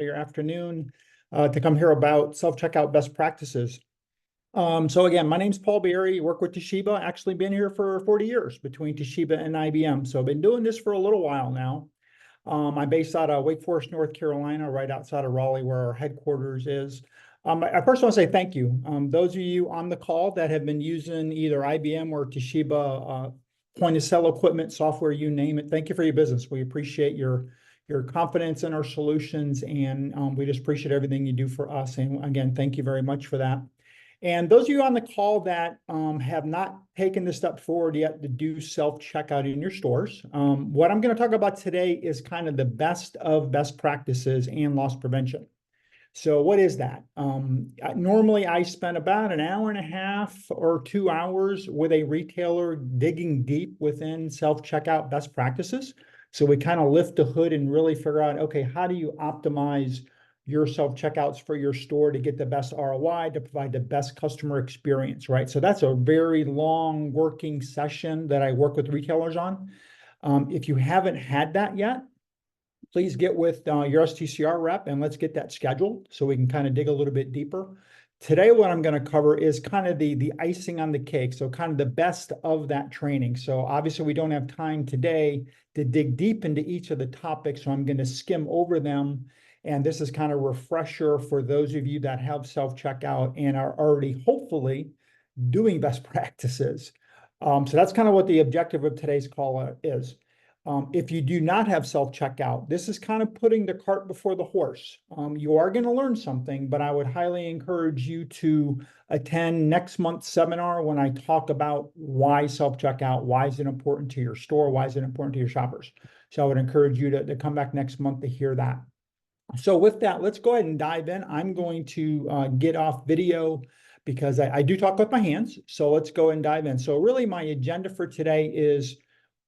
your afternoon to come here about self-checkout best practices. So again, my name's Paul Berry, work with Toshiba, actually been here for 40 years between Toshiba and IBM. So I've been doing this for a little while now. I'm based out of Wake Forest, North Carolina, right outside of Raleigh, where our headquarters is. I first want to say thank you. Those of you on the call that have been using either IBM or Toshiba point of sale equipment, software, you name it, thank you for your business. We appreciate your confidence in our solutions, and we just appreciate everything you do for us. And again, thank you very much for that. And those of you on the call that have not taken this step forward yet to do self-checkout in your stores, what I'm going to talk about today is kind of the best of best practices and loss prevention. So what is that? Normally, I spend about an hour and a half or 2 hours with a retailer digging deep within self-checkout best practices. So we kind of lift the hood and really figure out, okay, how do you optimize your self-checkouts for your store to get the best ROI, to provide the best customer experience, right? So that's a very long working session that I work with retailers on. If you haven't had that yet, please get with your STCR rep and let's get that scheduled so we can kind of dig a little bit deeper. Today, what I'm going to cover is kind of the icing on the cake, so kind of the best of that training. So obviously, we don't have time today to dig deep into each of the topics, so I'm going to skim over them. And this is kind of a refresher for those of you that have self-checkout and are already hopefully doing best practices. So that's kind of what the objective of today's call is. If you do not have self-checkout, this is kind of putting the cart before the horse. You are going to learn something, but I would highly encourage you to attend next month's seminar when I talk about why self-checkout, why is it important to your store, why is it important to your shoppers. So I would encourage you to come back next month to hear that. So with that, let's go ahead and dive in. I'm going to get off video because I do talk with my hands. So let's go and dive in. So really my agenda for today is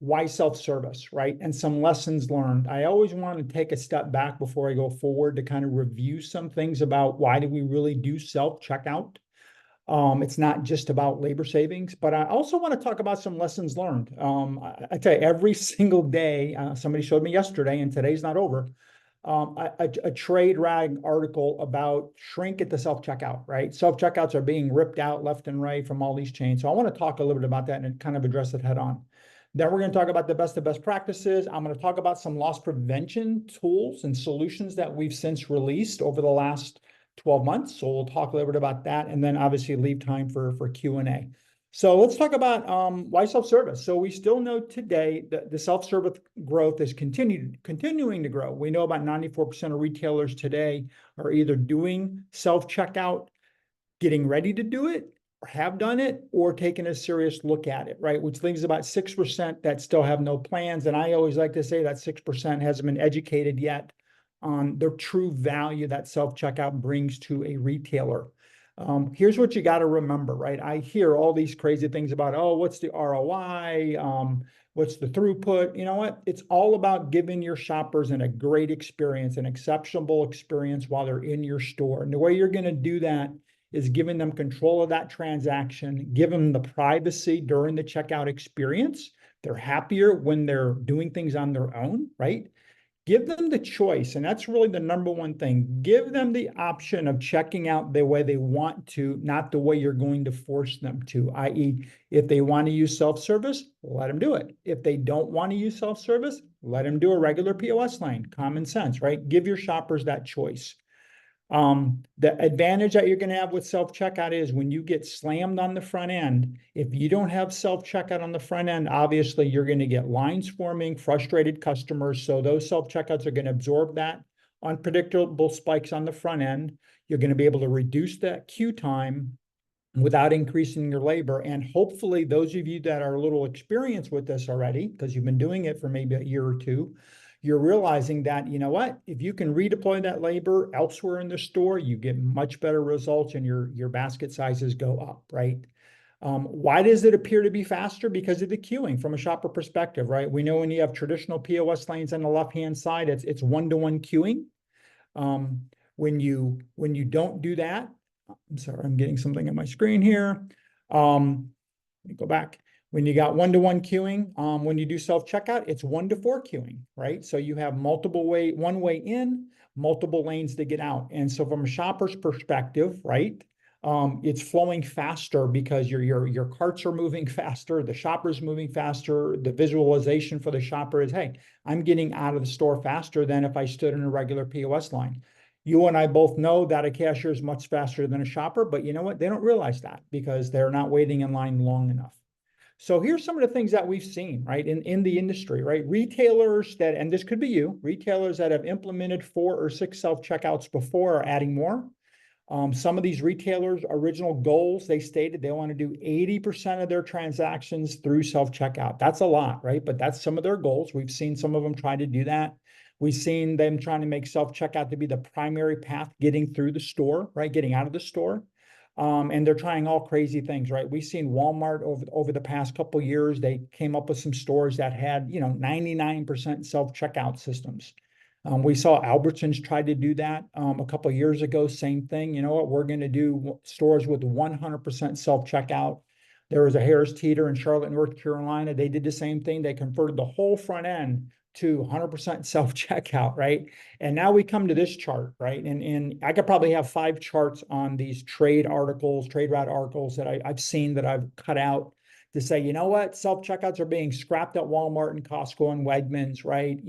why self-service, right? And some lessons learned. I always want to take a step back before I go forward to kind of review some things about why do we really do self-checkout. It's not just about labor savings, but I also want to talk about some lessons learned. I tell you, every single day, somebody showed me yesterday, and today's not over, a trade rag article about shrink at the self-checkout, right? Self-checkouts are being ripped out left and right from all these chains. So I want to talk a little bit about that and kind of address it head on. Then we're going to talk about the best of best practices. I'm going to talk about some loss prevention tools and solutions that we've since released over the last 12 months. So we'll talk a little bit about that, and then obviously leave time for Q&A. So let's talk about why self-service. So we still know today that the self-service growth is continuing to grow. We know about 94% of retailers today are either doing self-checkout, getting ready to do it, or have done it, or taking a serious look at it, right? Which leaves about 6% that still have no plans. And I always like to say that 6% hasn't been educated yet on the true value that self-checkout brings to a retailer. Here's what you got to remember, right? I hear all these crazy things about, oh, what's the ROI? What's the throughput? You know what? It's all about giving your shoppers a great experience, an exceptional experience while they're in your store. And the way you're going to do that is giving them control of that transaction, give them the privacy during the checkout experience. They're happier when they're doing things on their own, right? Give them the choice, and that's really the number one thing. Give them the option of checking out the way they want to, not the way you're going to force them to, i.e., if they want to use self-service, let them do it. If they don't want to use self-service, let them do a regular POS lane. Common sense, right? Give your shoppers that choice. The advantage that you're going to have with self-checkout is when you get slammed on the front end, if you don't have self-checkout on the front end, obviously you're going to get lines forming, frustrated customers. So those self-checkouts are going to absorb that unpredictable spikes on the front end. You're going to be able to reduce that queue time without increasing your labor. And hopefully those of you that are a little experienced with this already, because you've been doing it for maybe a year or two, you're realizing that, you know what, if you can redeploy that labor elsewhere in the store, you get much better results and your basket sizes go up, right? Why does it appear to be faster? Because of the queuing from a shopper perspective, right? We know when you have traditional POS lanes on the left-hand side, it's one-to-one queuing. When you don't do that, I'm sorry, I'm getting something on my screen here. Let me go back. When you got one-to-one queuing, when you do self-checkout, it's 1-to-4 queuing, right? So you have one way in, multiple lanes to get out. And so from a shopper's perspective, right, it's flowing faster because your carts are moving faster, the shopper's moving faster. The visualization for the shopper is, hey, I'm getting out of the store faster than if I stood in a regular POS line. You and I both know that a cashier is much faster than a shopper, but you know what? They don't realize that because they're not waiting in line long enough. So here's some of the things that we've seen, right, in the industry, right? Retailers that, and this could be you, retailers that have implemented 4 or 6 self-checkouts before are adding more. Some of these retailers' original goals, they stated they want to do 80% of their transactions through self-checkout. That's a lot, right? But that's some of their goals. We've seen some of them try to do that. We've seen them trying to make self-checkout to be the primary path getting through the store, right? Getting out of the store. And they're trying all crazy things, right? We've seen Walmart over the past couple of years. They came up with some stores that had, 99% self-checkout systems. We saw Albertsons try to do that a couple of years ago. Same thing. You know what? We're going to do stores with 100% self-checkout. There was a Harris Teeter in Charlotte, North Carolina. They did the same thing. They converted the whole front end to 100% self-checkout, right? And now we come to this chart, right? And I could probably have 5 charts on these trade route articles that I've seen that I've cut out to say, you know what, self-checkouts are being scrapped at Walmart and Costco and Wegmans, right?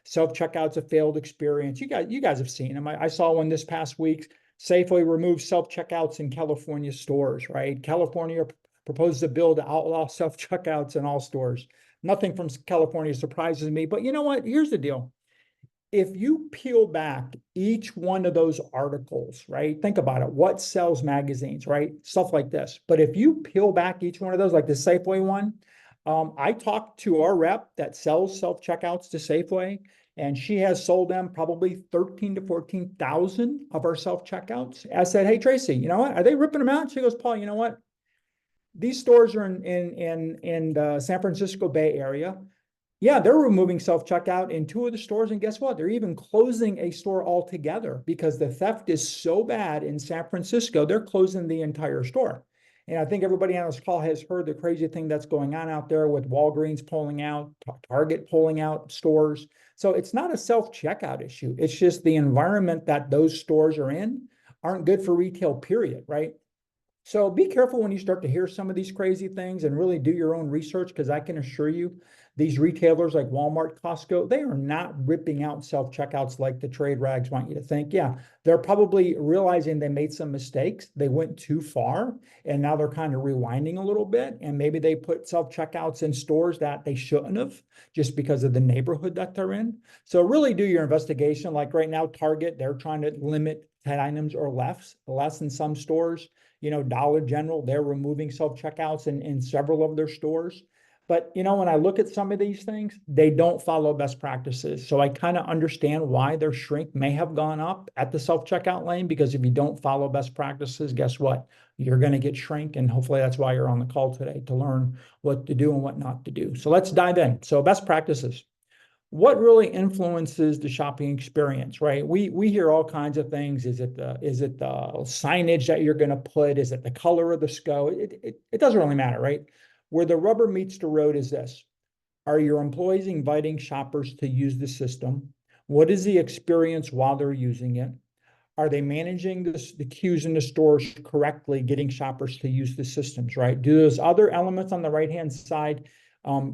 Self-checkout's a failed experience. You guys have seen them. I saw one this past week. Safeway removed self-checkouts in California stores, right? California proposes a bill to outlaw self-checkouts in all stores. Nothing from California surprises me, but you know what? Here's the deal. If you peel back each one of those articles, right? Think about it. What sells magazines, right? Stuff like this. But if you peel back each one of those, like the Safeway one, I talked to our rep that sells self-checkouts to Safeway, and she has sold them probably 13 to 14,000 of our self-checkouts. I said, hey, Tracy, you know what? Are they ripping them out? She goes, Paul, you know what? These stores are in the San Francisco Bay Area. Yeah, they're removing self-checkout in 2 of the stores, and guess what? They're even closing a store altogether because the theft is so bad in San Francisco, they're closing the entire store. And I think everybody on this call has heard the crazy thing that's going on out there with Walgreens pulling out, Target pulling out stores. So it's not a self-checkout issue. It's just the environment that those stores are in aren't good for retail, period, right? So be careful when you start to hear some of these crazy things and really do your own research, because I can assure you, these retailers like Walmart, Costco, they are not ripping out self-checkouts like the trade rags want you to think. Yeah, they're probably realizing they made some mistakes. They went too far, and now they're kind of rewinding a little bit. And maybe they put self-checkouts in stores that they shouldn't have just because of the neighborhood that they're in. So really do your investigation. Like right now, Target, they're trying to limit 10 items or less in some stores. Dollar General, they're removing self-checkouts in several of their stores. But, when I look at some of these things, they don't follow best practices. So I kind of understand why their shrink may have gone up at the self-checkout lane, because if you don't follow best practices, guess what? You're going to get shrink. And hopefully that's why you're on the call today, to learn what to do and what not to do. So let's dive in. So best practices. What really influences the shopping experience, right? We hear all kinds of things. Is it the signage that you're going to put? Is it the color of the SCO? It doesn't really matter, right? Where the rubber meets the road is this. Are your employees inviting shoppers to use the system? What is the experience while they're using it? Are they managing the queues in the stores correctly, getting shoppers to use the systems, right? Do those other elements on the right-hand side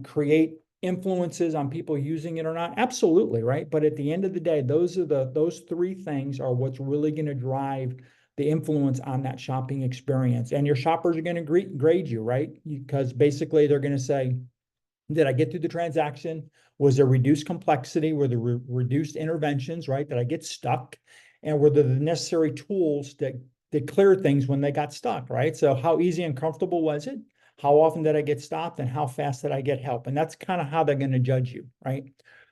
create influences on people using it or not? Absolutely, right? But at the end of the day, those 3 things are what's really going to drive the influence on that shopping experience. And your shoppers are going to grade you, right? Because basically they're going to say, did I get through the transaction? Was there reduced complexity? Were there reduced interventions, right? Did I get stuck? And were there the necessary tools that clear things when they got stuck, right? So how easy and comfortable was it? How often did I get stopped, and how fast did I get help? And that's kind of how they're going to judge you, right?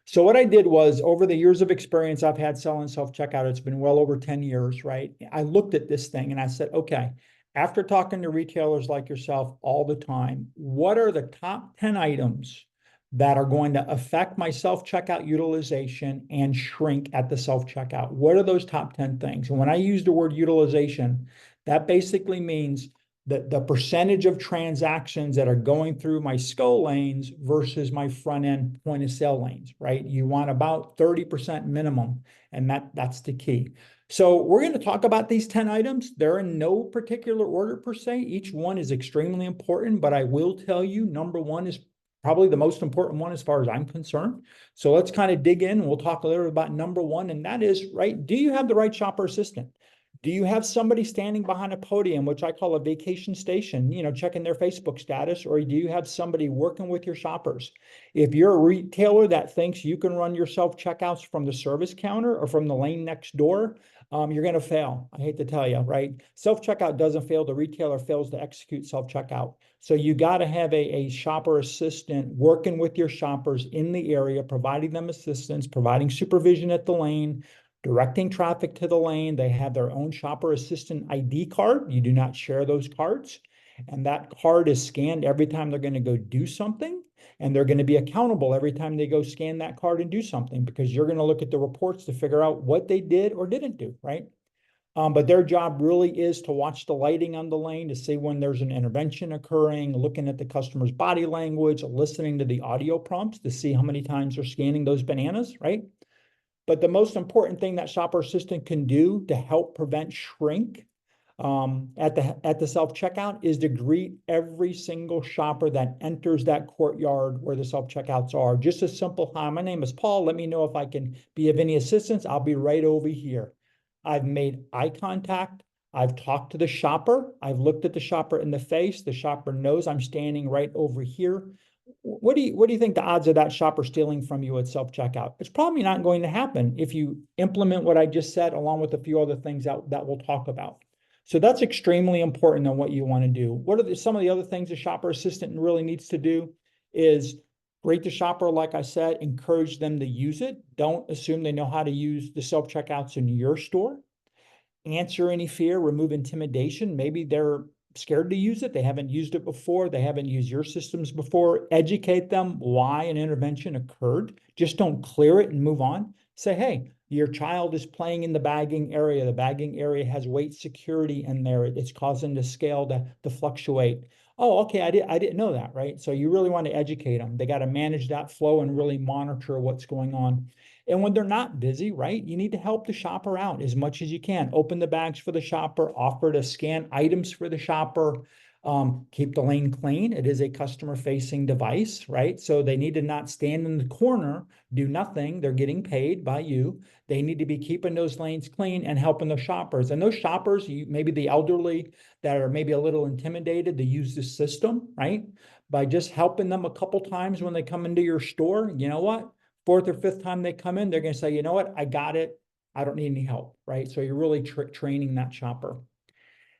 So what I did was, over the years of experience I've had selling self-checkout, it's been well over 10 years, right? I looked at this thing and I said, okay, after talking to retailers like yourself all the time, what are the top 10 items that are going to affect my self-checkout utilization and shrink at the self-checkout? What are those top 10 things? And when I use the word utilization, that basically means the percentage of transactions that are going through my SCO lanes versus my front end point of sale lanes, right? You want about 30% minimum, and that's the key. So we're going to talk about these 10 items. They're in no particular order per se. Each one is extremely important, but I will tell you, number one is probably the most important one as far as I'm concerned. So let's kind of dig in. We'll talk a little bit about number one, and that is, right, do you have the right shopper assistant? Do you have somebody standing behind a podium, which I call a vacation station, checking their Facebook status, or do you have somebody working with your shoppers? If you're a retailer that thinks you can run your self-checkouts from the service counter or from the lane next door, you're going to fail. I hate to tell you, right? Self-checkout doesn't fail. The retailer fails to execute self-checkout. So you got to have a shopper assistant working with your shoppers in the area, providing them assistance, providing supervision at the lane, directing traffic to the lane. They have their own shopper assistant ID card. You do not share those cards. And that card is scanned every time they're going to go do something. And they're going to be accountable every time they go scan that card and do something, because you're going to look at the reports to figure out what they did or didn't do, right? But their job really is to watch the lighting on the lane to see when there's an intervention occurring, looking at the customer's body language, listening to the audio prompts to see how many times they're scanning those bananas, right? But the most important thing that shopper assistant can do to help prevent shrink at the self-checkout is to greet every single shopper that enters that courtyard where the self-checkouts are. Just a simple, hi, my name is Paul. Let me know if I can be of any assistance. I'll be right over here. I've made eye contact. I've talked to the shopper. I've looked at the shopper in the face. The shopper knows I'm standing right over here. What do you think the odds of that shopper stealing from you at self-checkout? It's probably not going to happen if you implement what I just said, along with a few other things that we'll talk about. So that's extremely important on what you want to do. What are some of the other things a shopper assistant really needs to do is greet the shopper, like I said, encourage them to use it. Don't assume they know how to use the self-checkouts in your store. Answer any fear, remove intimidation. Maybe they're scared to use it. They haven't used it before. They haven't used your systems before. Educate them why an intervention occurred. Just don't clear it and move on. Say, hey, your child is playing in the bagging area. The bagging area has weight security in there. It's causing the scale to fluctuate. Oh, okay, I didn't know that, right? So you really want to educate them. They got to manage that flow and really monitor what's going on. And when they're not busy, right, you need to help the shopper out as much as you can. Open the bags for the shopper, offer to scan items for the shopper, keep the lane clean. It is a customer-facing device, right? So they need to not stand in the corner, do nothing. They're getting paid by you. They need to be keeping those lanes clean and helping the shoppers. And those shoppers, maybe the elderly that are maybe a little intimidated to use the system, right? By just helping them a couple times when they come into your store, you know what? Fourth or fifth time they come in, they're going to say, you know what, I got it. I don't need any help, right? So you're really training that shopper.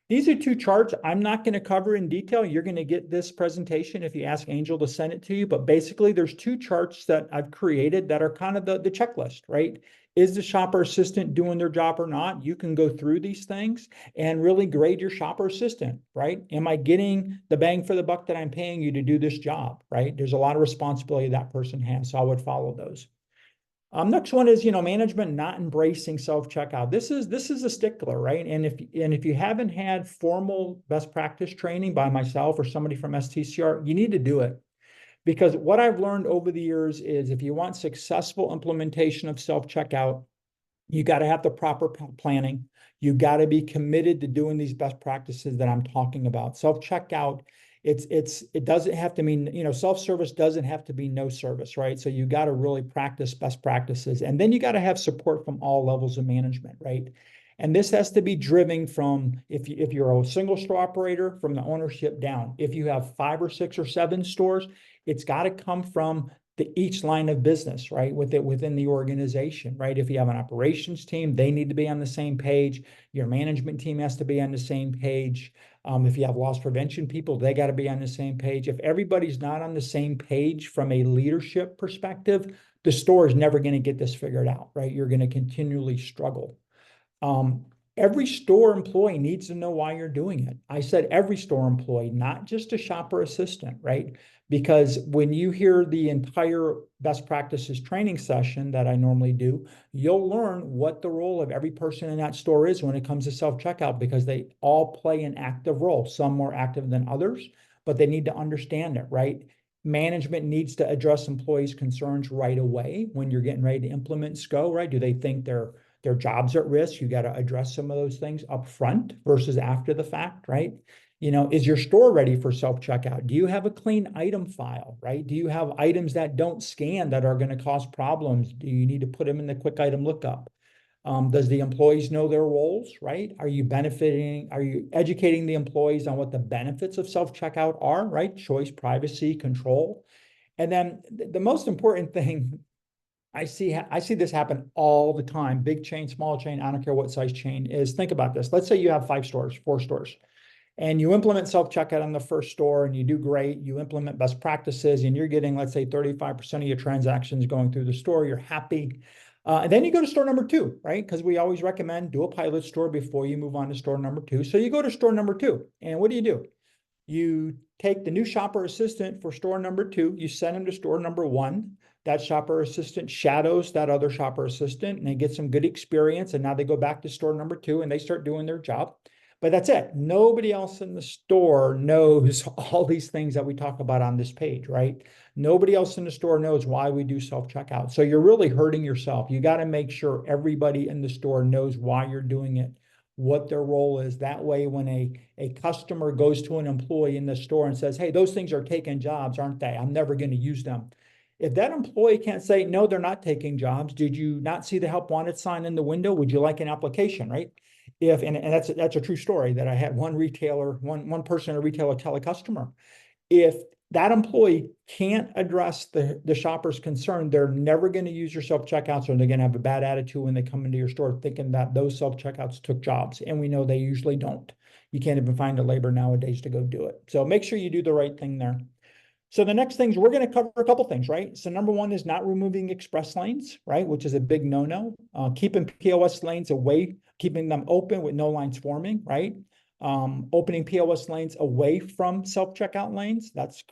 These are two charts I'm not going to cover in detail. You're going to get this presentation if you ask Angel to send it to you. But basically, there's two charts that I've created that are kind of the checklist, right? Is the shopper assistant doing their job or not? You can go through these things and really grade your shopper assistant, right? Am I getting the bang for the buck that I'm paying you to do this job, right? There's a lot of responsibility that person has, so I would follow those. Next one is, management not embracing self-checkout. This is a stickler, right? And if you haven't had formal best practice training by myself or somebody from STCR, you need to do it. Because what I've learned over the years is if you want successful implementation of self-checkout, you got to have the proper planning. You got to be committed to doing these best practices that I'm talking about. Self-checkout, it doesn't have to mean, self-service doesn't have to be no service, right? So you got to really practice best practices. And then you got to have support from all levels of management, right? And this has to be driven from, if you're a single store operator, from the ownership down. If you have 5 or 6 or 7 stores, it's got to come from each line of business, right? Within the organization, right? If you have an operations team, they need to be on the same page. Your management team has to be on the same page. If you have loss prevention people, they got to be on the same page. If everybody's not on the same page from a leadership perspective, the store is never going to get this figured out, right? You're going to continually struggle. Every store employee needs to know why you're doing it. I said every store employee, not just a shopper assistant, right? Because when you hear the entire best practices training session that I normally do, you'll learn what the role of every person in that store is when it comes to self-checkout, because they all play an active role, some more active than others, but they need to understand it, right? Management needs to address employees' concerns right away when you're getting ready to implement SCO, right? Do they think their jobs at risk? You got to address some of those things up front versus after the fact, right? Is your store ready for self-checkout? Do you have a clean item file, right? Do you have items that don't scan that are going to cause problems? Do you need to put them in the quick item lookup? Does the employees know their roles, right? Are you educating the employees on what the benefits of self-checkout are, right? Choice, privacy, control. And then the most important thing, I see this happen all the time. Big chain, small chain, I don't care what size chain is. Think about this. Let's say you have 5 stores, 4 stores, and you implement self-checkout on the first store and you do great. You implement best practices and you're getting, let's say, 35% of your transactions going through the store. You're happy. And then you go to store number 2, right? Because we always recommend do a pilot store before you move on to store number 2. So you go to store number 2, and what do? You take the new shopper assistant for store number 2, you send them to store number 1. That shopper assistant shadows that other shopper assistant and they get some good experience. And now they go back to store number 2 and they start doing their job. But that's it. Nobody else in the store knows all these things that we talk about on this page, right? Nobody else in the store knows why we do self-checkout. So you're really hurting yourself. You got to make sure everybody in the store knows why you're doing it, what their role is. That way, when a customer goes to an employee in the store and says, hey, those things are taking jobs, aren't they? I'm never going to use them. If that employee can't say, no, they're not taking jobs. Did you not see the help wanted sign in the window? Would you like an application, right? And that's a true story that I had one person in a retailer tell a customer. If that employee can't address the shopper's concern, they're never going to use your self-checkouts, or they're going to have a bad attitude when they come into your store thinking that those self-checkouts took jobs. And we know they usually don't. You can't even find the labor nowadays to go do it. So make sure you do the right thing there. So the next things, we're going to cover a couple things, right? So number 1 is not removing express lanes, right? Which is a big no-no. Keeping POS lanes away, keeping them open with no lines forming, right? Opening POS lanes away from self-checkout lanes. That's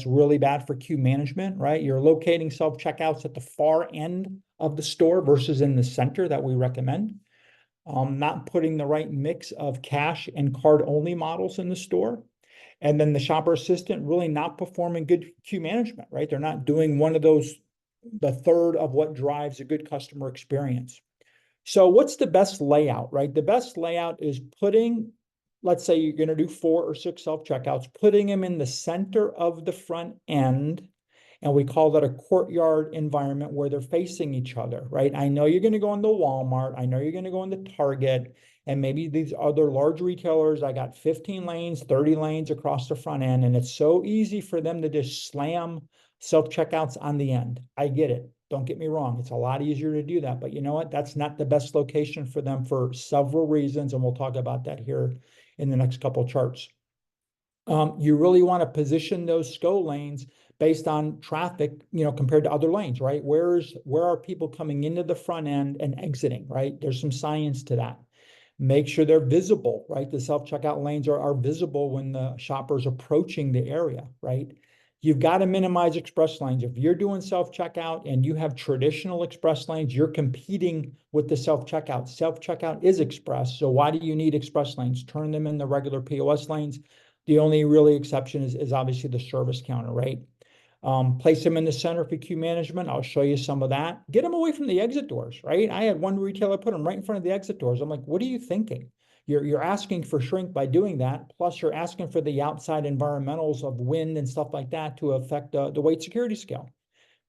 really bad for queue management, right? You're locating self-checkouts at the far end of the store versus in the center that we recommend. Not putting the right mix of cash and card-only models in the store. And then the shopper assistant really not performing good queue management, right? They're not doing one of those, the third of what drives a good customer experience. So what's the best layout, right? The best layout is putting, let's say you're going to do 4 or 6 self-checkouts, putting them in the center of the front end. And we call that a courtyard environment where they're facing each other, right? I know you're going to go into Walmart. I know you're going to go into Target. And maybe these other large retailers, I got 15 lanes, 30 lanes across the front end. And it's so easy for them to just slam self-checkouts on the end. I get it. Don't get me wrong. It's a lot easier to do that. But you know what? That's not the best location for them for several reasons. And we'll talk about that here in the next couple of charts. You really want to position those SCO lanes based on traffic, compared to other lanes, right? Where are people coming into the front end and exiting, right? There's some science to that. Make sure they're visible, right? The self-checkout lanes are visible when the shopper's approaching the area, right? You've got to minimize express lanes. If you're doing self-checkout and you have traditional express lanes, you're competing with the self-checkout. Self-checkout is express, so why do you need express lanes? Turn them in the regular POS lanes. The only really exception is obviously the service counter, right? Place them in the center for queue management. I'll show you some of that. Get them away from the exit doors, right? I had one retailer put them right in front of the exit doors. I'm like, what are you thinking? You're asking for shrink by doing that. Plus, you're asking for the outside environmentals of wind and stuff like that to affect the weight security scale.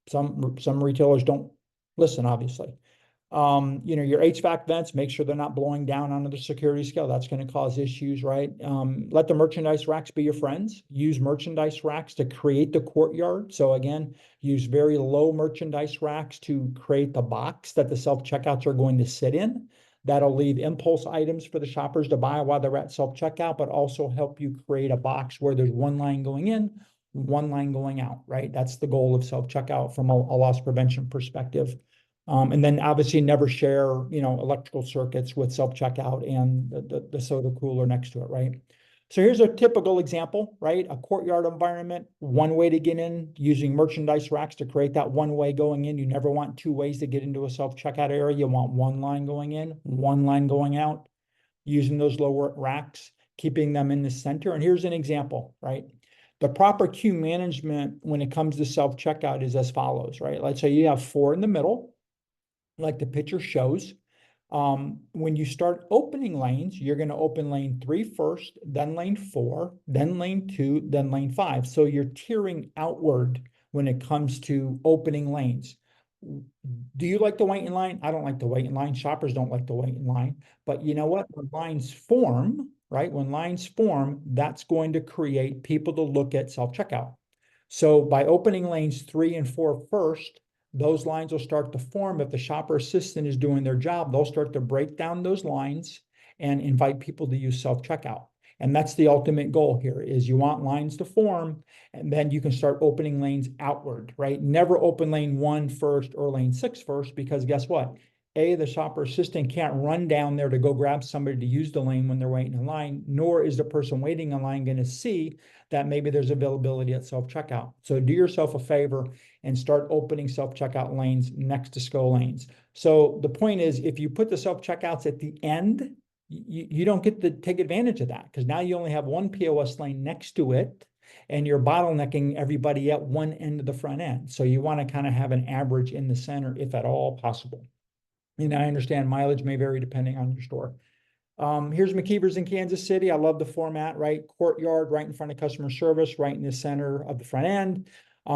Some retailers don't listen, obviously. Your HVAC vents, make sure they're not blowing down onto the security scale. That's going to cause issues, right? Let the merchandise racks be your friends. Use merchandise racks to create the courtyard. So again, use very low merchandise racks to create the box that the self-checkouts are going to sit in. That'll leave impulse items for the shoppers to buy while they're at self-checkout, but also help you create a box where there's one line going in, one line going out, right? That's the goal of self-checkout from a loss prevention perspective. And then obviously never share, electrical circuits with self-checkout and the soda cooler next to it, right? So here's a typical example, right? A courtyard environment, one way to get in, using merchandise racks to create that one way going in. You never want two ways to get into a self-checkout area. You want one line going in, one line going out, using those lower racks, keeping them in the center. And here's an example, right? The proper queue management when it comes to self-checkout is as follows, right? Let's say you have 4 in the middle, like the picture shows. When you start opening lanes, you're going to open lane 3 first, then lane 4, then lane 2, then lane 5. So you're tiering outward when it comes to opening lanes. Do you like to wait in line? I don't like to wait in line. Shoppers don't like to wait in line. But you know what? When lines form, right? When lines form, that's going to create people to look at self-checkout. So by opening lanes 3 and 4 first, those lines will start to form. If the shopper assistant is doing their job, they'll start to break down those lines and invite people to use self-checkout. And that's the ultimate goal here is you want lines to form, and then you can start opening lanes outward, right? Never open lane 1 first or lane 6 first, because guess what? The shopper assistant can't run down there to go grab somebody to use the lane when they're waiting in line, nor is the person waiting in line going to see that maybe there's availability at self-checkout. So do yourself a favor and start opening self-checkout lanes next to SCO lanes. So the point is, if you put the self-checkouts at the end, you don't get to take advantage of that, because now you only have one POS lane next to it, and you're bottlenecking everybody at one end of the front end. So you want to kind of have an average in the center, if at all possible. And I understand mileage may vary depending on your store. Here's McKeever's in Kansas City. I love the format, right? Courtyard right in front of customer service, right in the center of the front end.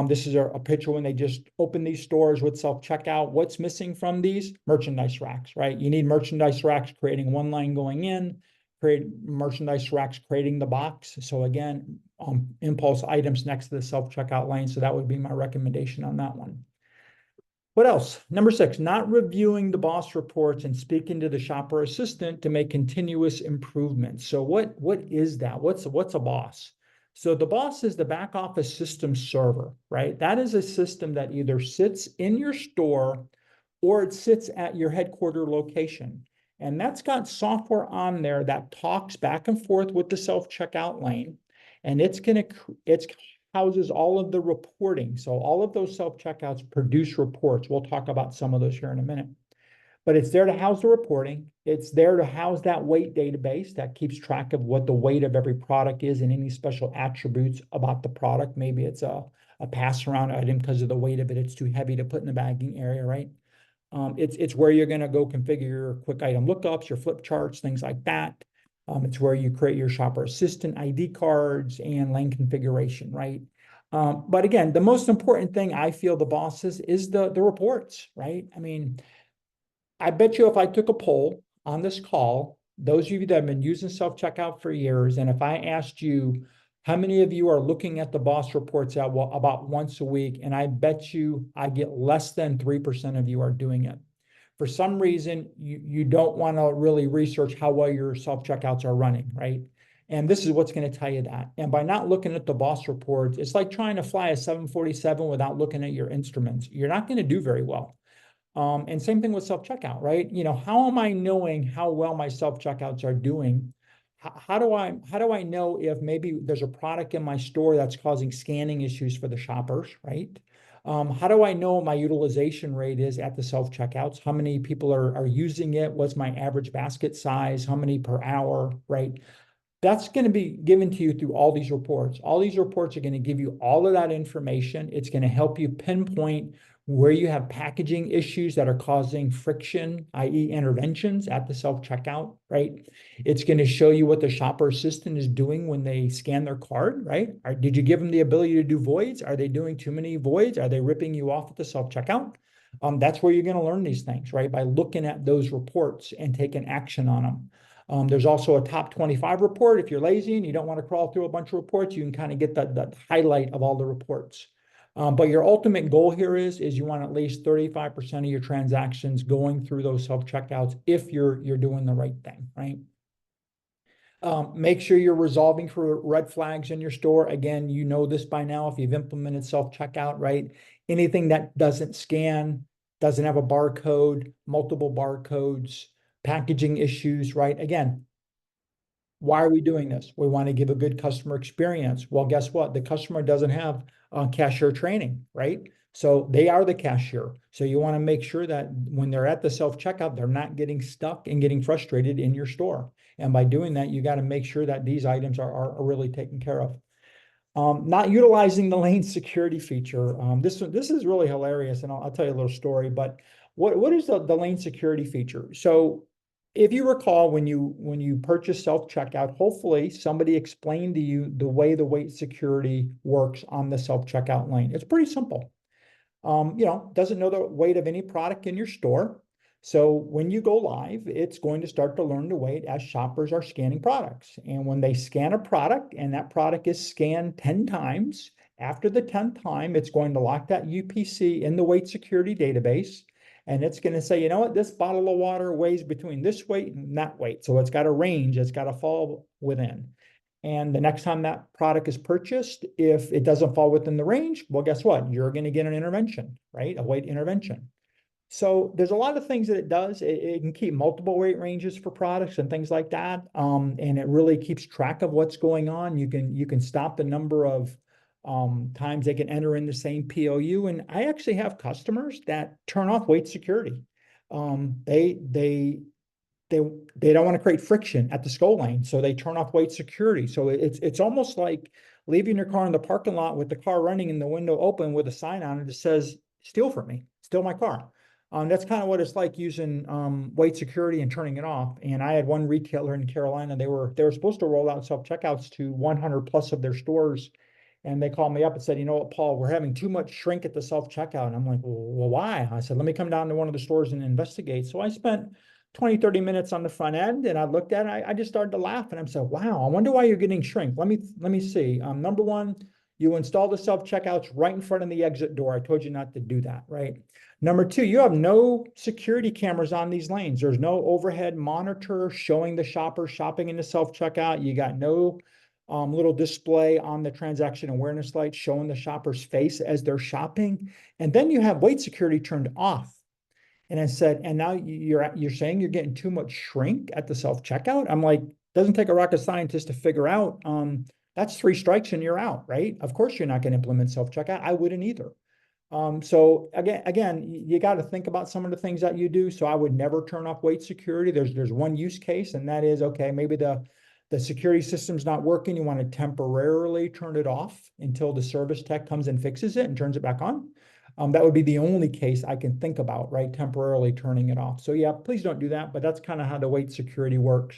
This is a picture when they just open these stores with self-checkout. What's missing from these? Merchandise racks, right? You need merchandise racks creating one line going in, create merchandise racks creating the box. So again, impulse items next to the self-checkout lane. So that would be my recommendation on that one. What else? Number 6, not reviewing the BOSS reports and speaking to the shopper assistant to make continuous improvements. So what is that? What's a BOSS? So the BOSS is the back office system server, right? That is a system that either sits in your store or it sits at your headquarter location. And that's got software on there that talks back and forth with the self-checkout lane. And it's houses all of the reporting. So all of those self-checkouts produce reports. We'll talk about some of those here in a minute. But it's there to house the reporting. It's there to house that weight database that keeps track of what the weight of every product is and any special attributes about the product. Maybe it's a pass-around item because of the weight of it. It's too heavy to put in the bagging area, right? It's where you're going to go configure your quick item lookups, your flip charts, things like that. It's where you create your shopper assistant ID cards and lane configuration, right? But again, the most important thing I feel the BOSS is the reports, right? I mean, I bet you if I took a poll on this call, those of you that have been using self-checkout for years, and if I asked you how many of you are looking at the BOSS reports about once a week, and I bet you I get less than 3% of you are doing it. For some reason, you don't want to really research how well your self-checkouts are running, right? And this is what's going to tell you that. And by not looking at the BOSS reports, it's like trying to fly a 747 without looking at your instruments. You're not going to do very well. And same thing with self-checkout, right? How am I knowing how well my self-checkouts are doing? How do I know if maybe there's a product in my store that's causing scanning issues for the shoppers, right? How do I know what my utilization rate is at the self-checkouts? How many people are using it? What's my average basket size? How many per hour, right? That's going to be given to you through all these reports. All these reports are going to give you all of that information. It's going to help you pinpoint where you have packaging issues that are causing friction, i.e. interventions at the self-checkout, right? It's going to show you what the shopper assistant is doing when they scan their card, right? Did you give them the ability to do voids? Are they doing too many voids? Are they ripping you off at the self-checkout? That's where you're going to learn these things, right? By looking at those reports and taking action on them. There's also a top 25 report. If you're lazy and you don't want to crawl through a bunch of reports, you can kind of get the highlight of all the reports. But your ultimate goal here is you want at least 35% of your transactions going through those self-checkouts if you're doing the right thing, right? Make sure you're resolving for red flags in your store. Again, you know this by now if you've implemented self-checkout, right? Anything that doesn't scan, doesn't have a barcode, multiple barcodes, packaging issues, right? Again, why are we doing this? We want to give a good customer experience. Well, guess what? The customer doesn't have cashier training, right? So they are the cashier. So you want to make sure that when they're at the self-checkout, they're not getting stuck and getting frustrated in your store. And by doing that, you got to make sure that these items are really taken care of. Not utilizing the lane security feature. This is really hilarious, and I'll tell you a little story. But what is the lane security feature? So if you recall, when you purchase self-checkout, hopefully somebody explained to you the way the weight security works on the self-checkout lane. It's pretty simple. Doesn't know the weight of any product in your store. So when you go live, it's going to start to learn the weight as shoppers are scanning products. And when they scan a product and that product is scanned 10 times, after the 10th time, it's going to lock that UPC in the weight security database. And it's going to say, you know what, this bottle of water weighs between this weight and that weight. So it's got a range, it's got to fall within. And the next time that product is purchased, if it doesn't fall within the range, well, guess what? You're going to get an intervention, right? A weight intervention. So there's a lot of things that it does. It can keep multiple weight ranges for products and things like that. And it really keeps track of what's going on. You can stop the number of times they can enter in the same POU. And I actually have customers that turn off weight security. They they don't want to create friction at the SCO lane, so they turn off weight security. So it's almost like leaving your car in the parking lot with the car running and the window open with a sign on it that says "Steal from me, steal my car." That's kind of what it's like using weight security and turning it off. And I had one retailer in Carolina. They were supposed to roll out self checkouts to 100 plus of their stores, and they called me up and said, you know what, Paul, we're having too much shrink at the self checkout. And I'm like, well, why? I said, let me come down to one of the stores and investigate. So I spent 20, 30 minutes on the front end, and I looked at it, I just started to laugh, and I said, wow, I wonder why you're getting shrink. Let me see. Number one, you install the self-checkouts right in front of the exit door. I told you not to do that, right? Number two, you have no security cameras on these lanes. There's no overhead monitor showing the shopper shopping in the self-checkout. You got no little display on the transaction awareness light showing the shopper's face as they're shopping. And then you have weight security turned off. And I said, and now you're saying you're getting too much shrink at the self-checkout? I'm like, doesn't take a rocket scientist to figure out, that's 3 strikes and you're out, right? Of course you're not going to implement self-checkout. I wouldn't either. So again, you got to think about some of the things that you do. So I would never turn off weight security. There's one use case, and that is, okay, maybe the security system's not working. You want to temporarily turn it off until the service tech comes and fixes it and turns it back on. That would be the only case I can think about, right? Temporarily turning it off. So yeah, please don't do that, but that's kind of how the weight security works.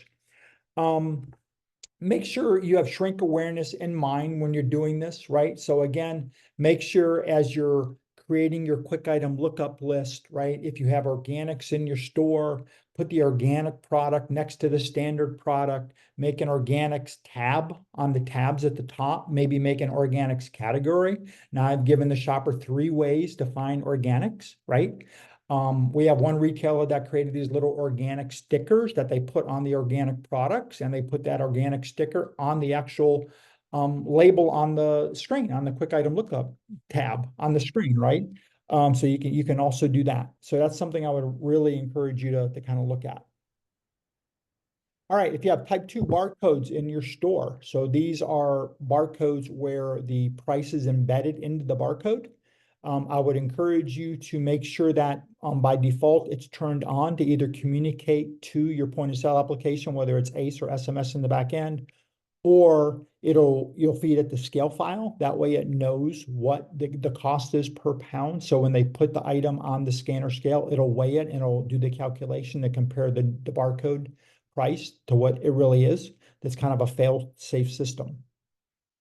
Make sure you have shrink awareness in mind when you're doing this, right? So again, make sure as you're creating your quick item lookup list, right? If you have organics in your store, put the organic product next to the standard product, make an organics tab on the tabs at the top, maybe make an organics category. Now I've given the shopper 3 ways to find organics, right? We have one retailer that created these little organic stickers that they put on the organic products, and they put that organic sticker on the actual label on the screen, on the quick item lookup tab on the screen, right? So you can also do that. So that's something I would really encourage you to kind of look at. All right, if you have type 2 barcodes in your store, so these are barcodes where the price is embedded into the barcode. I would encourage you to make sure that by default it's turned on to either communicate to your point of sale application, whether it's ACE or SMS in the back end, or you'll feed it the scale file. That way it knows what the cost is per pound. So when they put the item on the scanner scale, it'll weigh it and it'll do the calculation to compare the barcode price to what it really is. That's kind of a fail-safe system.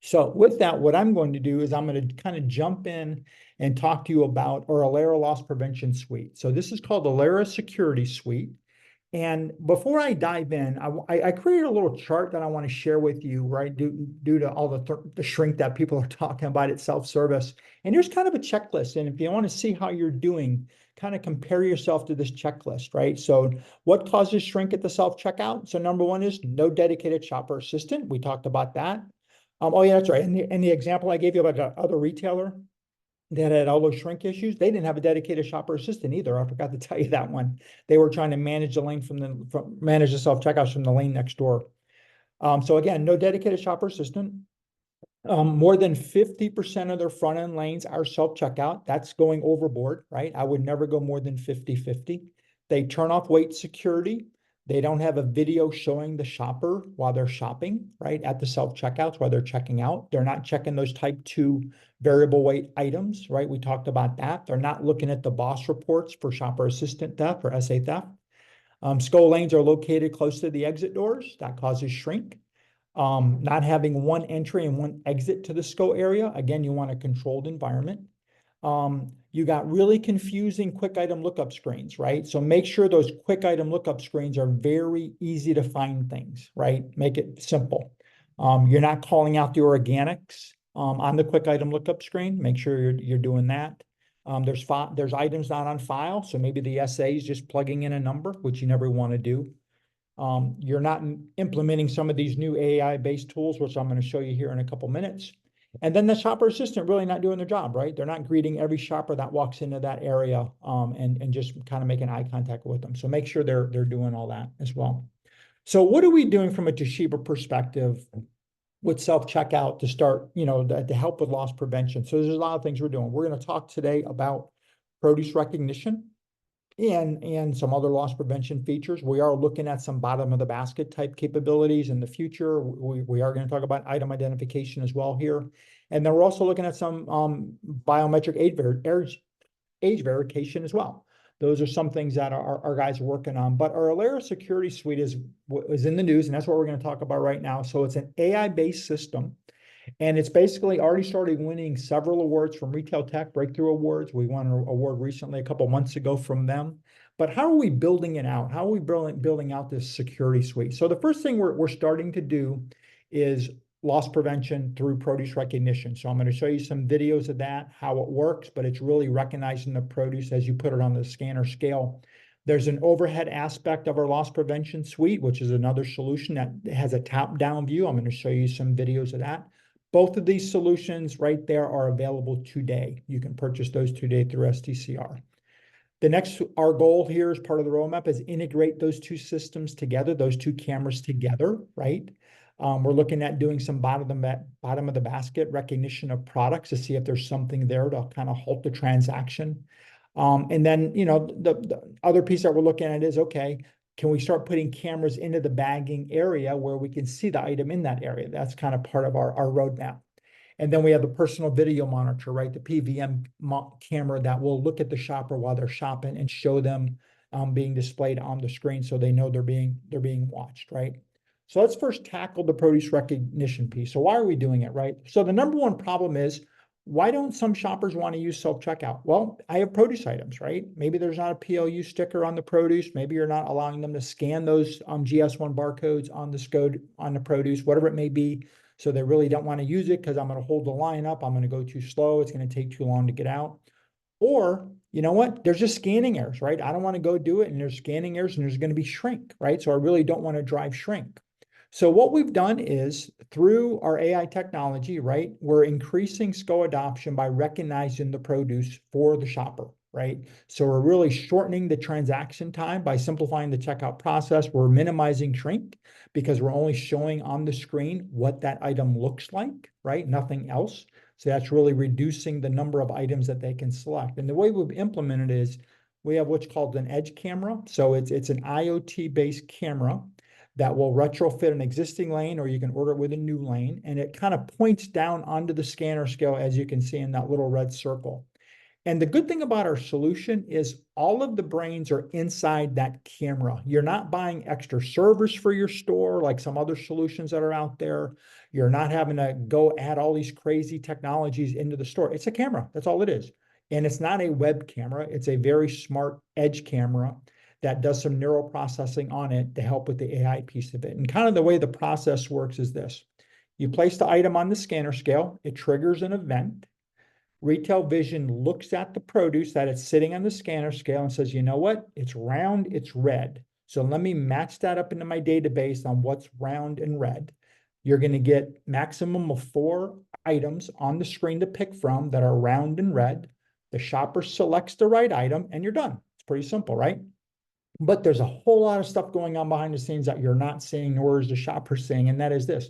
So with that, what I'm going to do is I'm going to kind of jump in and talk to you about our Alera Loss Prevention Suite. So this is called Alera Security Suite. And before I dive in, I created a little chart that I want to share with you, right, due to all the shrink that people are talking about at self-service. And here's kind of a checklist. And if you want to see how you're doing, kind of compare yourself to this checklist, right? So what causes shrink at the self-checkout? So number 1 is no dedicated shopper assistant. We talked about that. Oh yeah, that's right. And the example I gave you about the other retailer, that had all those shrink issues. They didn't have a dedicated shopper assistant either. I forgot to tell you that one. They were trying to manage the lane manage the self-checkouts from the lane next door. So again, no dedicated shopper assistant. More than 50% of their front end lanes are self-checkout. That's going overboard, right? I would never go more than 50-50. They turn off wait security. They don't have a video showing the shopper while they're shopping, right? At the self-checkouts while they're checking out. They're not checking those type 2 variable weight items, right? We talked about that. They're not looking at the BOSS reports for shopper assistant theft or SA theft. SCO lanes are located close to the exit doors. That causes shrink. Not having one entry and one exit to the SCO area. Again, you want a controlled environment. You got really confusing quick item lookup screens, right? So make sure those quick item lookup screens are very easy to find things, right? Make it simple. You're not calling out the organics on the quick item lookup screen. Make sure you're doing that. There's items not on file, so maybe the SA is just plugging in a number, which you never want to do. You're not implementing some of these new AI-based tools, which I'm going to show you here in a couple minutes. And then the shopper assistant really not doing their job, right? They're not greeting every shopper that walks into that area and just kind of making eye contact with them. So make sure they're doing all that as well. So what are we doing from a Toshiba perspective with self-checkout to start, to help with loss prevention? So there's a lot of things we're doing. We're going to talk today about produce recognition and some other loss prevention features. We are looking at some bottom of the basket type capabilities in the future. We are going to talk about item identification as well here. And then we're also looking at some biometric age verification as well. Those are some things that our guys are working on. But our Alera security suite is in the news, and that's what we're going to talk about right now. So it's an AI-based system. And it's basically already started winning several awards from Retail Tech Breakthrough Awards. We won an award recently, a couple months ago from them. But how are we building it out? How are we building out this security suite? So the first thing we're starting to do is loss prevention through produce recognition. So I'm going to show you some videos of that, how it works, but it's really recognizing the produce as you put it on the scanner scale. There's an overhead aspect of our loss prevention suite, which is another solution that has a top-down view. I'm going to show you some videos of that. Both of these solutions right there are available today. You can purchase those today through STCR. Our goal here as part of the roadmap is integrate those two systems together, those two cameras together, right? We're looking at doing some bottom of the basket recognition of products to see if there's something there to kind of halt the transaction. And then, the other piece that we're looking at is, okay, can we start putting cameras into the bagging area where we can see the item in that area? That's kind of part of our roadmap. And then we have the personal video monitor, right? The PVM camera that will look at the shopper while they're shopping and show them being displayed on the screen so they know they're being watched, right? So let's first tackle the produce recognition piece. So why are we doing it, right? So the number one problem is, why don't some shoppers want to use self-checkout? Well, I have produce items, right? Maybe there's not a PLU sticker on the produce. Maybe you're not allowing them to scan those GS1 barcodes on the SCO, on the produce, whatever it may be. So they really don't want to use it because I'm going to hold the line up. I'm going to go too slow. It's going to take too long to get out. Or, you know what? There's just scanning errors, right? I don't want to go do it, and there's scanning errors, and there's going to be shrink, right? So I really don't want to drive shrink. So what we've done is, through our AI technology, right, we're increasing SCO adoption by recognizing the produce for the shopper, right? So we're really shortening the transaction time by simplifying the checkout process. We're minimizing shrink because we're only showing on the screen what that item looks like, right? Nothing else. So that's really reducing the number of items that they can select. And the way we've implemented it is we have what's called an edge camera. So it's an IoT-based camera that will retrofit an existing lane, or you can order it with a new lane. And it kind of points down onto the scanner scale, as you can see in that little red circle. And the good thing about our solution is all of the brains are inside that camera. You're not buying extra servers for your store like some other solutions that are out there. You're not having to go add all these crazy technologies into the store. It's a camera. That's all it is. And it's not a web camera. It's a very smart edge camera that does some neural processing on it to help with the AI piece of it. And kind of the way the process works is this. You place the item on the scanner scale. It triggers an event. Retail Vision looks at the produce that it's sitting on the scanner scale and says, you know what? It's round, it's red. So let me match that up into my database on what's round and red. You're going to get maximum of 4 items on the screen to pick from that are round and red. The shopper selects the right item and you're done. It's pretty simple, right? But there's a whole lot of stuff going on behind the scenes that you're not seeing, nor is the shopper seeing, and that is this.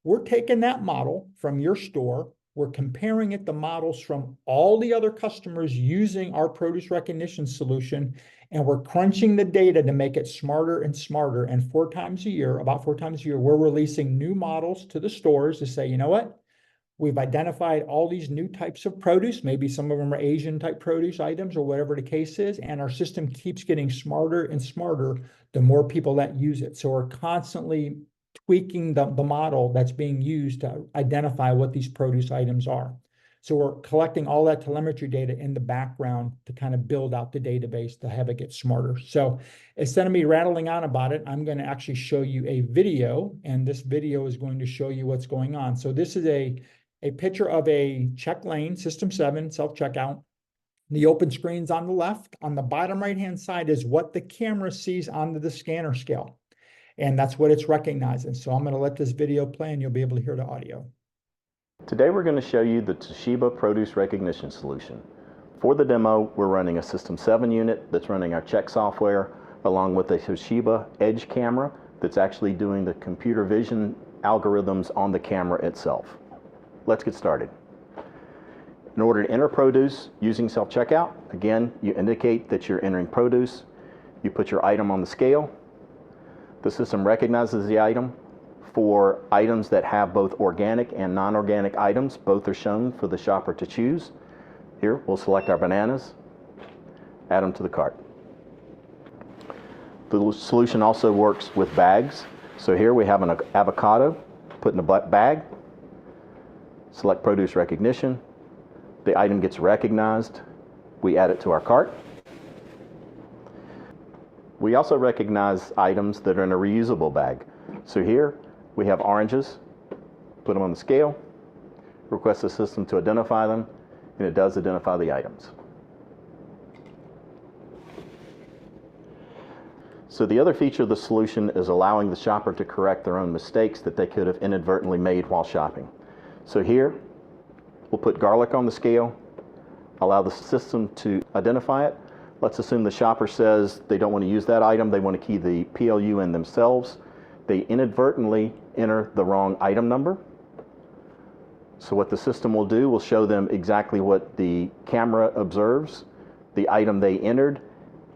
We're taking that model from your store, we're comparing it to models from all the other customers using our produce recognition solution, and we're crunching the data to make it smarter and smarter. And about 4 times a year, we're releasing new models to the stores to say, you know what? We've identified all these new types of produce. Maybe some of them are Asian type produce items or whatever the case is. And our system keeps getting smarter and smarter the more people that use it. So we're constantly tweaking the model that's being used to identify what these produce items are. So we're collecting all that telemetry data in the background to kind of build out the database to have it get smarter. So instead of me rattling on about it, I'm going to actually show you a video, and this video is going to show you what's going on. So this is a picture of a check lane, System 7 self-checkout. The open screen's on the left. On the bottom right-hand side is what the camera sees onto the scanner scale. And that's what it's recognizing. So I'm going to let this video play and you'll be able to hear the audio. Today we're going to show you the Toshiba Produce Recognition Solution. For the demo, we're running a System 7 unit that's running our check software along with a Toshiba Edge camera that's actually doing the computer vision algorithms on the camera itself. Let's get started. In order to enter produce using self-checkout, again, you indicate that you're entering produce. You put your item on the scale. The system recognizes the item. For items that have both organic and non-organic items, both are shown for the shopper to choose. Here, we'll select our bananas, add them to the cart. The solution also works with bags. So here we have an avocado put in a bag. Select produce recognition. The item gets recognized. We add it to our cart. We also recognize items that are in a reusable bag. So here we have oranges. Put them on the scale. Request the system to identify them, and it does identify the items. So the other feature of the solution is allowing the shopper to correct their own mistakes that they could have inadvertently made while shopping. So here, we'll put garlic on the scale, allow the system to identify it. Let's assume the shopper says they don't want to use that item, they want to key the PLU in themselves. They inadvertently enter the wrong item number. So what the system will do will show them exactly what the camera observes, the item they entered,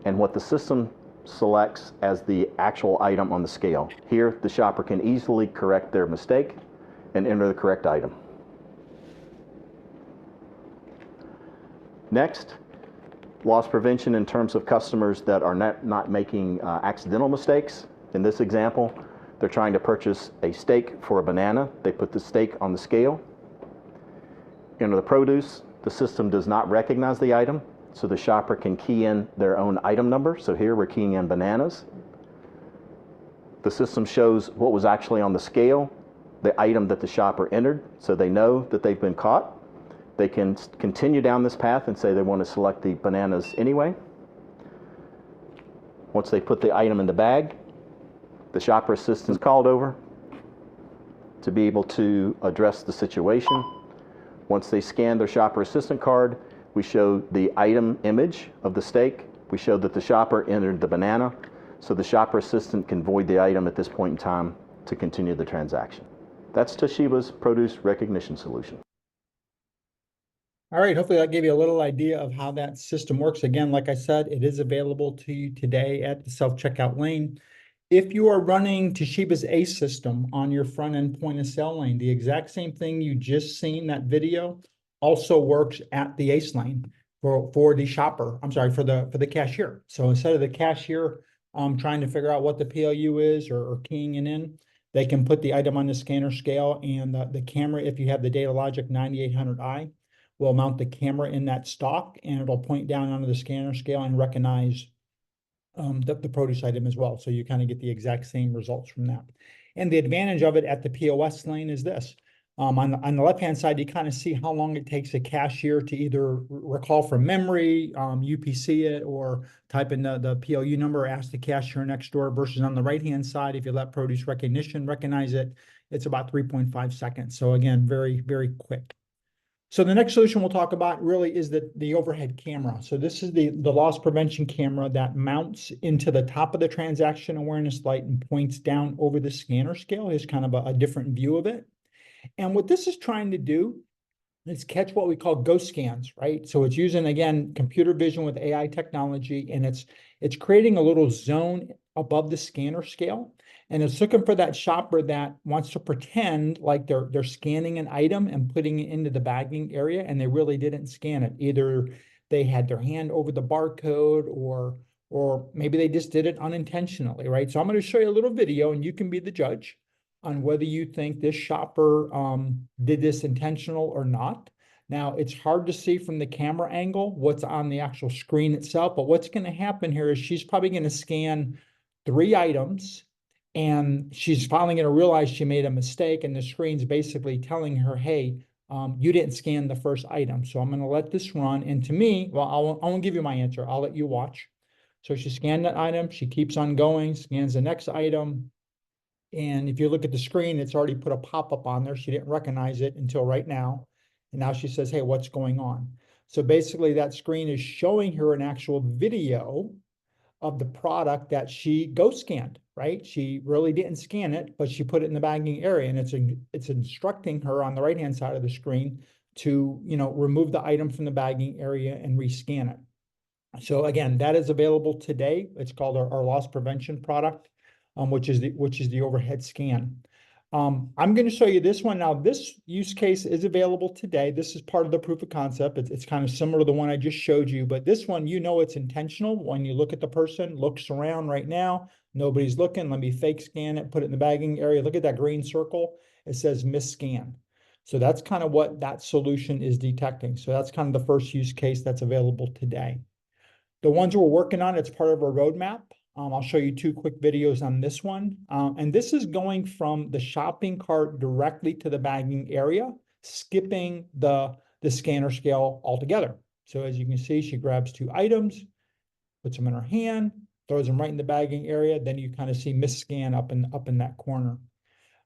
and what the system selects as the actual item on the scale. Here, the shopper can easily correct their mistake and enter the correct item. Next, loss prevention in terms of customers that are not making accidental mistakes. In this example, they're trying to purchase a steak for a banana. They put the steak on the scale. Enter the produce. The system does not recognize the item, so the shopper can key in their own item number. So here we're keying in bananas. The system shows what was actually on the scale, the item that the shopper entered, so they know that they've been caught. They can continue down this path and say they want to select the bananas anyway. Once they put the item in the bag, the shopper assistant is called over to be able to address the situation. Once they scan their shopper assistant card, we show the item image of the steak. We show that the shopper entered the banana, so the shopper assistant can void the item at this point in time to continue the transaction. That's Toshiba's Produce Recognition Solution. All right, hopefully that gave you a little idea of how that system works. Again, like I said, it is available to you today at the self-checkout lane. If you are running Toshiba's ACE system on your front-end point-of-sale lane, the exact same thing you just seen, that video, also works at the ACE lane for the shopper. I'm sorry, for the cashier. So instead of the cashier trying to figure out what the PLU is or keying it in, they can put the item on the scanner scale, and the camera, if you have the Datalogic 9800i, will mount the camera in that stock, and it'll point down onto the scanner scale and recognize the produce item as well. So you kind of get the exact same results from that. And the advantage of it at the POS lane is this. On the left-hand side, you kind of see how long it takes a cashier to either recall from memory, UPC it, or type in the PLU number, or ask the cashier next door, versus on the right-hand side, if you let produce recognition recognize it, it's about 3.5 seconds. So again, very, very quick. So the next solution we'll talk about really is the overhead camera. So this is the loss prevention camera that mounts into the top of the transaction awareness light and points down over the scanner scale. Here's kind of a different view of it. And what this is trying to do is catch what we call ghost scans, right? So it's using, again, computer vision with AI technology, and it's creating a little zone above the scanner scale. And it's looking for that shopper that wants to pretend like they're scanning an item and putting it into the bagging area, and they really didn't scan it. Either they had their hand over the barcode, or maybe they just did it unintentionally, right? So I'm going to show you a little video, and you can be the judge on whether you think this shopper did this intentional or not. Now, it's hard to see from the camera angle what's on the actual screen itself, but what's going to happen here is she's probably going to scan 3 items, and she's finally going to realize she made a mistake, and the screen's basically telling her, hey, you didn't scan the first item. So I'm going to let this run. And to me, well, I won't give you my answer. I'll let you watch. So she scanned that item. She keeps on going, scans the next item. And if you look at the screen, it's already put a pop-up on there. She didn't recognize it until right now. And now she says, hey, what's going on? So basically that screen is showing her an actual video of the product that she ghost scanned, right? She really didn't scan it, but she put it in the bagging area, and it's instructing her on the right-hand side of the screen to, remove the item from the bagging area and rescan it. So again, that is available today. It's called our loss prevention product, which is the overhead scan. I'm going to show you this one now. This use case is available today. This is part of the proof of concept. It's kind of similar to the one I just showed you, but this one, it's intentional. When you look at the person, looks around right now, nobody's looking. Let me fake scan it, put it in the bagging area. Look at that green circle. It says miss scan. So that's kind of what that solution is detecting. So that's kind of the first use case that's available today. The ones we're working on, it's part of our roadmap. I'll show you 2 quick videos on this one. And this is going from the shopping cart directly to the bagging area, skipping the scanner scale altogether. So as you can see, she grabs 2 items, puts them in her hand, throws them right in the bagging area. Then you kind of see miss scan up in that corner.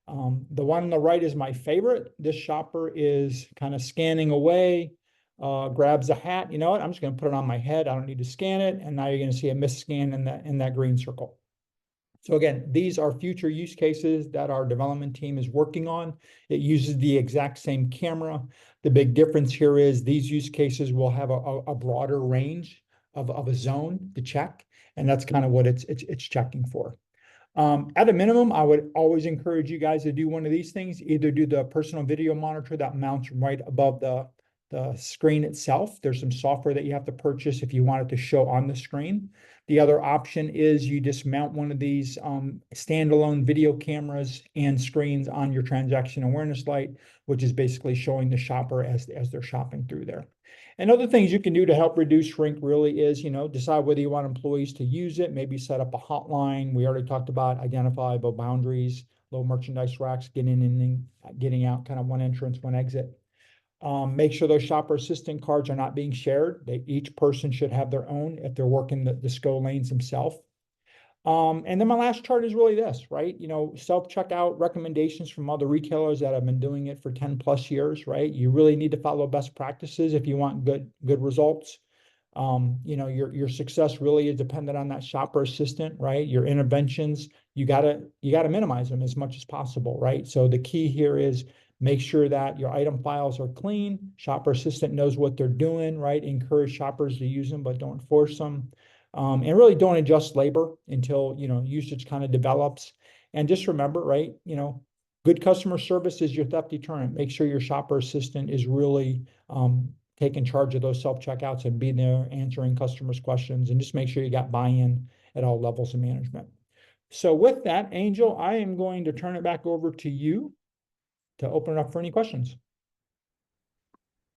The one on the right is my favorite. This shopper is kind of scanning away, grabs a hat. You know what? I'm just going to put it on my head. I don't need to scan it. And now you're going to see a miss scan in that green circle. So again, these are future use cases that our development team is working on. It uses the exact same camera. The big difference here is these use cases will have a broader range of a zone to check. And that's kind of what it's checking for. At a minimum, I would always encourage you guys to do one of these things. Either do the personal video monitor that mounts right above the screen itself. There's some software that you have to purchase if you want it to show on the screen. The other option is you just mount one of these standalone video cameras and screens on your transaction awareness light, which is basically showing the shopper as they're shopping through there. And other things you can do to help reduce shrink really is, decide whether you want employees to use it, maybe set up a hotline. We already talked about identifiable boundaries, low merchandise racks, getting in and getting out, kind of one entrance, one exit. Make sure those shopper assistant cards are not being shared. Each person should have their own if they're working the SCO lanes themselves. And then my last chart is really this, right? Self-checkout recommendations from other retailers that have been doing it for 10 plus years, right? You really need to follow best practices if you want good results. Your success really is dependent on that shopper assistant, right? Your interventions, you gotta minimize them as much as possible, right? So the key here is make sure that your item files are clean. Shopper assistant knows what they're doing, right? Encourage shoppers to use them, but don't force them. And really don't adjust labor until, usage kind of develops. And just remember, right, good customer service is your theft deterrent. Make sure your shopper assistant is really taking charge of those self-checkouts and being there answering customers' questions, and just make sure you got buy-in at all levels of management. So with that, Angel, I am going to turn it back over to you to open it up for any questions.